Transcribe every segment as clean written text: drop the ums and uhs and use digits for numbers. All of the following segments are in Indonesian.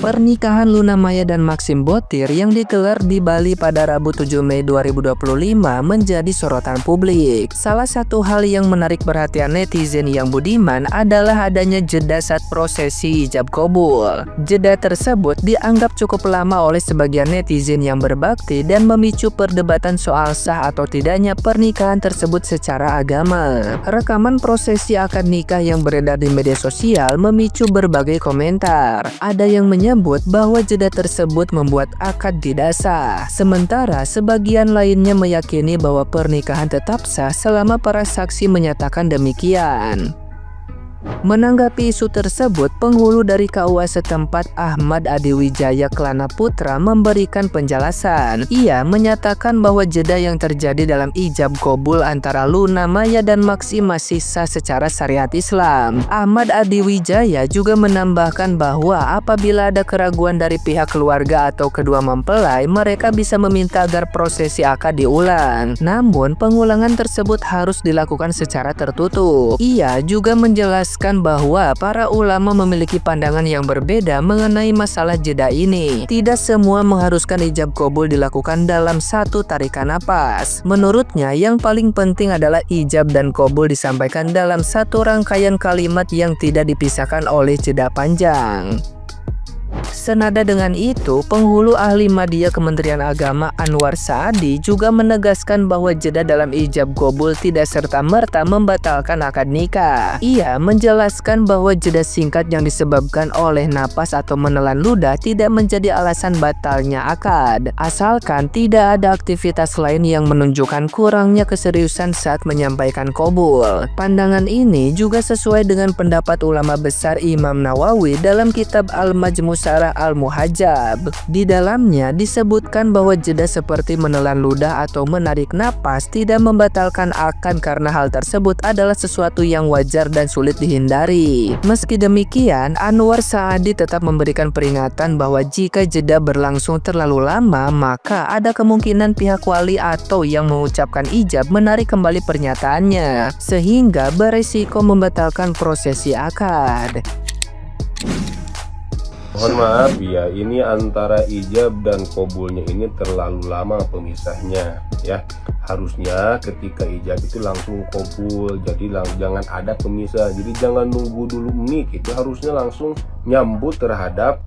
Pernikahan Luna Maya dan Maxim Bottir yang digelar di Bali pada Rabu 7 Mei 2025 menjadi sorotan publik. Salah satu hal yang menarik perhatian netizen yang budiman adalah adanya jeda saat prosesi ijab kabul. Jeda tersebut dianggap cukup lama oleh sebagian netizen yang berbakti dan memicu perdebatan soal sah atau tidaknya pernikahan tersebut secara agama. Rekaman prosesi akad nikah yang beredar di media sosial memicu berbagai komentar. Ada yang menyebut bahwa jeda tersebut membuat akad tidak sah, sementara sebagian lainnya meyakini bahwa pernikahan tetap sah selama para saksi menyatakan demikian. Menanggapi isu tersebut, penghulu dari KUA setempat Ahmad Adiwijaya Kelana Putra memberikan penjelasan. Ia menyatakan bahwa jeda yang terjadi dalam ijab kabul antara Luna Maya dan Maxim masih sah secara syariat Islam. Ahmad Adiwijaya juga menambahkan bahwa apabila ada keraguan dari pihak keluarga atau kedua mempelai, mereka bisa meminta agar prosesi akad diulang. Namun, pengulangan tersebut harus dilakukan secara tertutup. Ia juga menjelaskan bahwa para ulama memiliki pandangan yang berbeda mengenai masalah jeda ini. Tidak semua mengharuskan ijab kabul dilakukan dalam satu tarikan napas. Menurutnya, yang paling penting adalah ijab dan kabul disampaikan dalam satu rangkaian kalimat yang tidak dipisahkan oleh jeda panjang. Senada dengan itu, penghulu ahli Madiyah Kementerian Agama Anwar Saadi juga menegaskan bahwa jeda dalam ijab kabul tidak serta-merta membatalkan akad nikah. Ia menjelaskan bahwa jeda singkat yang disebabkan oleh napas atau menelan ludah tidak menjadi alasan batalnya akad, asalkan tidak ada aktivitas lain yang menunjukkan kurangnya keseriusan saat menyampaikan kabul. Pandangan ini juga sesuai dengan pendapat ulama besar Imam Nawawi dalam kitab Al-Majmu' Syarah Al-Muhajjab. Di dalamnya disebutkan bahwa jeda seperti menelan ludah atau menarik napas tidak membatalkan akad karena hal tersebut adalah sesuatu yang wajar dan sulit dihindari. Meski demikian, Anwar Saadi tetap memberikan peringatan bahwa jika jeda berlangsung terlalu lama, maka ada kemungkinan pihak wali atau yang mengucapkan ijab menarik kembali pernyataannya, sehingga beresiko membatalkan prosesi akad. Mohon maaf ya, ini antara ijab dan kabulnya ini terlalu lama pemisahnya ya. Harusnya ketika ijab itu langsung kabul, jadi jangan ada pemisah. Jadi jangan nunggu dulu nik, itu harusnya langsung nyambut terhadap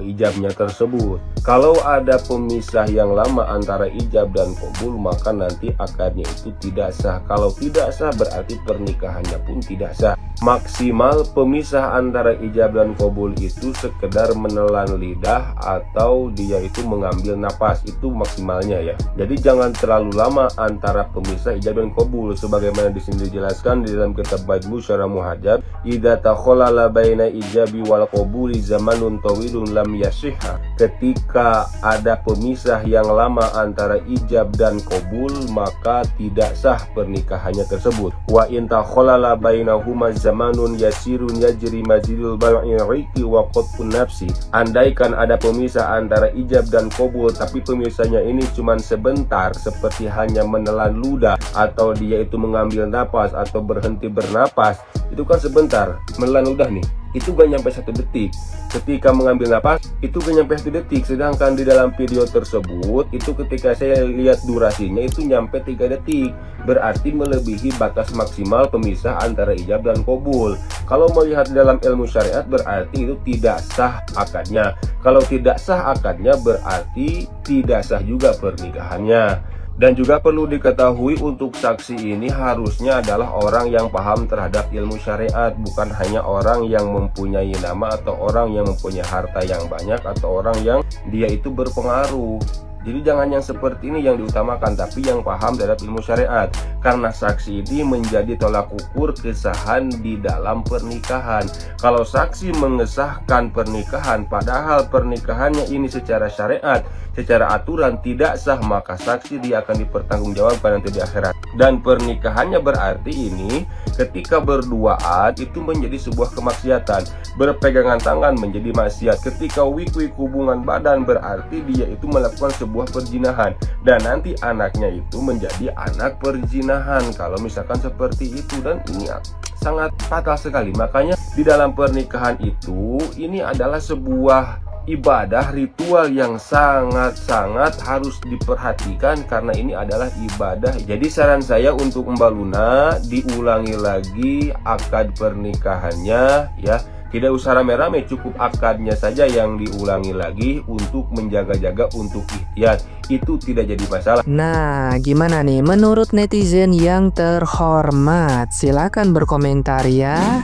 ijabnya tersebut. Kalau ada pemisah yang lama antara ijab dan kabul, maka nanti akadnya itu tidak sah. Kalau tidak sah berarti pernikahannya pun tidak sah. Maksimal pemisah antara ijab dan kabul itu sekedar menelan lidah atau dia itu mengambil napas, itu maksimalnya ya. Jadi jangan terlalu lama antara pemisah ijab dan kabul, sebagaimana di sini dijelaskan di dalam kitab Majmu' Syarah Muhajjab, idza takhalala baina ijabi wal qabuli zamanun tawilun lam yasihha. Ketika ada pemisah yang lama antara ijab dan kabul, maka tidak sah pernikahannya tersebut. Wa in takhalala bainahuma zamanun yasirun yajri majrul bal'i riqi wa qatfun nafsi. Andaikan ada pemisah antara ijab dan kabul, tapi pemisahnya ini cuma sebentar, seperti hanya menelan ludah atau dia itu mengambil napas atau berhenti bernapas, itu kan sebentar. Menelan ludah nih, itu gak nyampe 1 detik. Ketika mengambil napas, itu gak nyampe 1 detik. Sedangkan di dalam video tersebut, itu ketika saya lihat durasinya itu nyampe 3 detik. Berarti melebihi batas maksimal pemisah antara ijab dan kabul. Kalau melihat dalam ilmu syariat, berarti itu tidak sah akadnya. Kalau tidak sah akadnya, berarti tidak sah juga pernikahannya. Dan juga perlu diketahui, untuk saksi ini harusnya adalah orang yang paham terhadap ilmu syariat, bukan hanya orang yang mempunyai nama atau orang yang mempunyai harta yang banyak atau orang yang dia itu berpengaruh. Jadi jangan yang seperti ini yang diutamakan, tapi yang paham terhadap ilmu syariat. Karena saksi ini menjadi tolak ukur kesahan di dalam pernikahan. Kalau saksi mengesahkan pernikahan padahal pernikahannya ini secara syariat, secara aturan tidak sah, maka saksi dia akan dipertanggungjawabkan nanti di akhirat. Dan pernikahannya berarti ini ketika berduaan itu menjadi sebuah kemaksiatan. Berpegangan tangan menjadi maksiat. Ketika wik-wik hubungan badan berarti dia itu melakukan sebuah perzinahan. Dan nanti anaknya itu menjadi anak perzinahan kalau misalkan seperti itu. Dan ini sangat fatal sekali. Makanya di dalam pernikahan itu ini adalah sebuah ibadah ritual yang sangat-sangat harus diperhatikan karena ini adalah ibadah. Jadi saran saya untuk Mbak Luna, diulangi lagi akad pernikahannya ya. Tidak usah rame-rame, cukup akadnya saja yang diulangi lagi untuk menjaga-jaga, untuk ikhtiar. Itu tidak jadi masalah. Nah, gimana nih menurut netizen yang terhormat? Silakan berkomentar ya.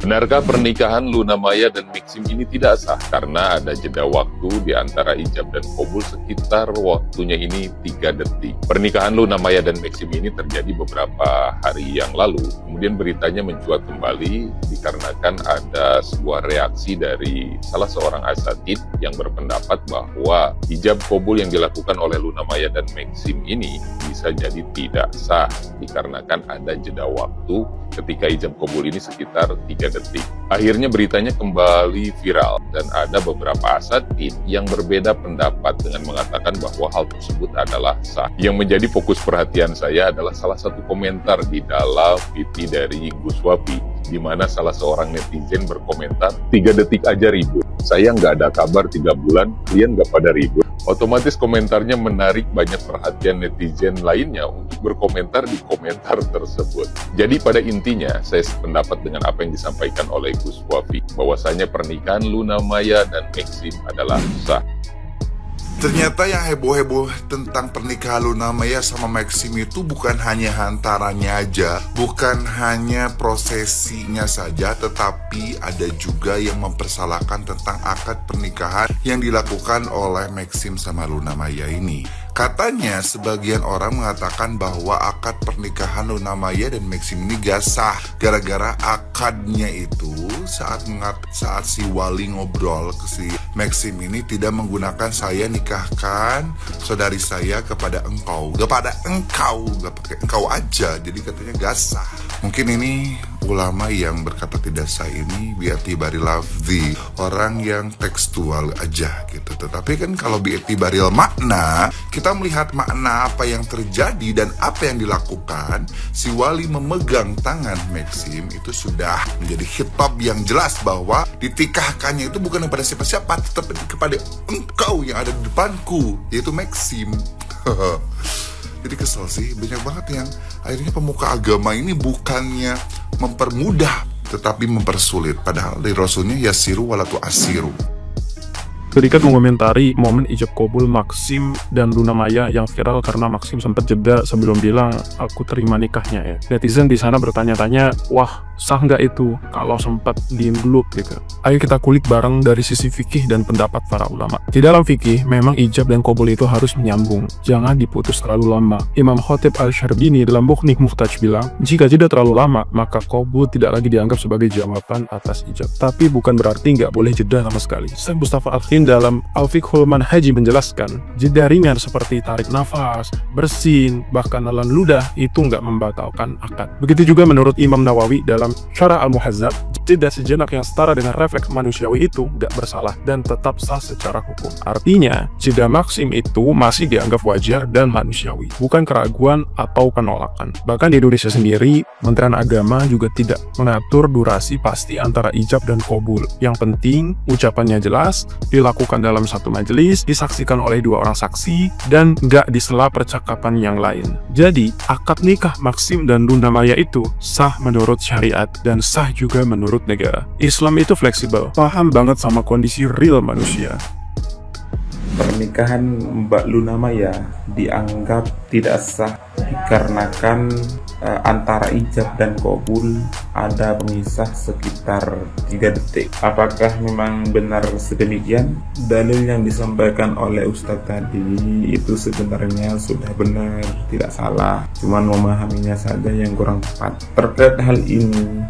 Benarkah pernikahan Luna Maya dan Maxim ini tidak sah karena ada jeda waktu di antara ijab dan qabul sekitar waktunya ini 3 detik. Pernikahan Luna Maya dan Maxim ini terjadi beberapa hari yang lalu. Kemudian beritanya mencuat kembali dikarenakan ada sebuah reaksi dari salah seorang asatid yang berpendapat bahwa ijab qabul yang dilakukan oleh Luna Maya dan Maxim ini bisa jadi tidak sah dikarenakan ada jeda waktu ketika ijab qabul ini sekitar 3 detik. Akhirnya beritanya kembali viral dan ada beberapa asatid yang berbeda pendapat dengan mengatakan bahwa hal tersebut adalah sah. Yang menjadi fokus perhatian saya adalah salah satu komentar di dalam VT dari Gus Wafi, di mana salah seorang netizen berkomentar, 3 detik aja ribut. Saya nggak ada kabar 3 bulan, kalian nggak pada ribut. Otomatis komentarnya menarik banyak perhatian netizen lainnya untuk berkomentar di komentar tersebut. Jadi pada intinya, saya sependapat dengan apa yang disampaikan oleh Gus Wafi, bahwasanya pernikahan Luna Maya dan Maxim adalah sah. Ternyata yang heboh-heboh tentang pernikahan Luna Maya sama Maxim itu bukan hanya hantarannya aja, bukan hanya prosesinya saja, tetapi ada juga yang mempersalahkan tentang akad pernikahan yang dilakukan oleh Maxim sama Luna Maya ini. Katanya sebagian orang mengatakan bahwa akad pernikahan Luna Maya dan Maxim ini gak sah gara-gara akadnya itu saat si Wali ngobrol ke si Maxim ini tidak menggunakan "saya nikahkan saudari saya kepada engkau", gak pakai engkau aja, jadi katanya gak sah. Mungkin ini ulama yang berkata tidak sah ini bi'atibari lafzi, orang yang tekstual aja gitu. Tetapi kan kalau bi'atibaril makna, kita melihat makna apa yang terjadi dan apa yang dilakukan. Si Wali memegang tangan Maxim itu sudah menjadi khitab yang jelas bahwa ditikahkannya itu bukan kepada siapa-siapa, tetapi kepada engkau yang ada di depanku, yaitu Maxim. Jadi kesel sih, banyak banget yang akhirnya pemuka agama ini bukannya mempermudah tetapi mempersulit, padahal dari Rasulnya yasiru walatu asiru. Ketika mengomentari momen ijab qabul Maxim dan Luna Maya yang viral karena Maxim sempat jeda sebelum bilang aku terima nikahnya ya. Netizen di sana bertanya-tanya, wah sah nggak itu kalau sempat diem dulu gitu. Ayo kita kulik bareng dari sisi fikih dan pendapat para ulama. Di dalam fikih memang ijab dan qabul itu harus menyambung, jangan diputus terlalu lama. Imam Khatib Al-Syarbini dalam Mughni Muhtaj bilang, jika jeda terlalu lama maka qabul tidak lagi dianggap sebagai jawaban atas ijab. Tapi bukan berarti nggak boleh jeda sama sekali. Syekh Mustafa Al-Khin dalam Al-Fiqhul Manhaji menjelaskan, jeda ringan seperti tarik nafas, bersin, bahkan nelan ludah itu nggak membatalkan akad. Begitu juga menurut Imam Nawawi dalam Syarah Al-Muhazzab, jeda sejenak yang setara dengan refleks manusiawi itu nggak bersalah dan tetap sah secara hukum. Artinya, jeda Maxim itu masih dianggap wajar dan manusiawi, bukan keraguan atau penolakan. Bahkan di Indonesia sendiri, Kementerian Agama juga tidak mengatur durasi pasti antara ijab dan qabul. Yang penting, ucapannya jelas, dilakukan dalam satu majelis, disaksikan oleh 2 orang saksi, dan nggak disela percakapan yang lain. Jadi, akad nikah Maxim dan Luna Maya itu sah menurut syariat dan sah juga menurut negara. Islam itu fleksibel, paham banget sama kondisi real manusia. Pernikahan Mbak Luna Maya dianggap tidak sah dikarenakan antara ijab dan qabul ada pemisah sekitar 3 detik. Apakah memang benar sedemikian? Dalil yang disampaikan oleh Ustadz tadi itu sebenarnya sudah benar, tidak salah, cuman memahaminya saja yang kurang tepat. Terkait hal ini,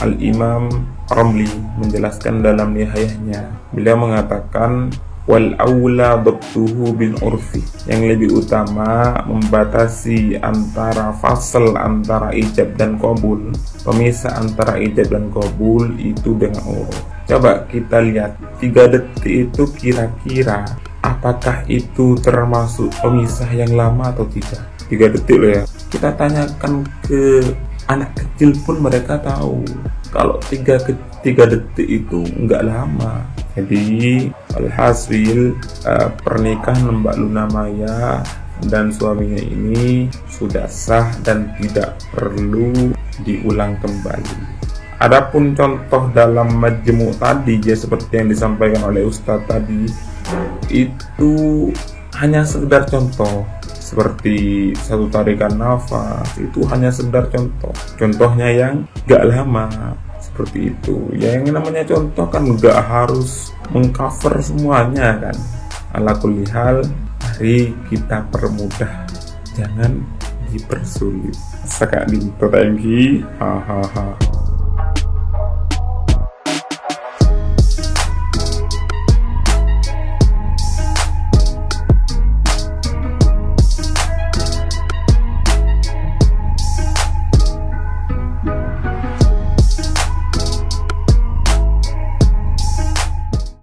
Al-Imam Ramli menjelaskan dalam nihayahnya, beliau mengatakan wal aula dabtuhu bil urfi, yang lebih utama membatasi antara fasal antara ijab dan qabul, pemisah antara ijab dan qabul itu dengan uruf. Coba kita lihat 3 detik itu kira-kira apakah itu termasuk pemisah yang lama atau tidak? 3 detik loh ya. Kita tanyakan ke anak kecil pun mereka tahu kalau 3 detik itu nggak lama. Jadi alhasil pernikahan Mbak Luna Maya dan suaminya ini sudah sah dan tidak perlu diulang kembali. Adapun contoh dalam majmu' tadi ya, seperti yang disampaikan oleh Ustadz tadi, itu hanya sekedar contoh. Seperti satu tarikan nafas, itu hanya sekedar contohnya yang gak lama, seperti itu ya. Yang namanya contoh kan gak harus mengcover semuanya kan. Ala kulli hal, mari kita permudah, jangan dipersulit. Sekali thank you.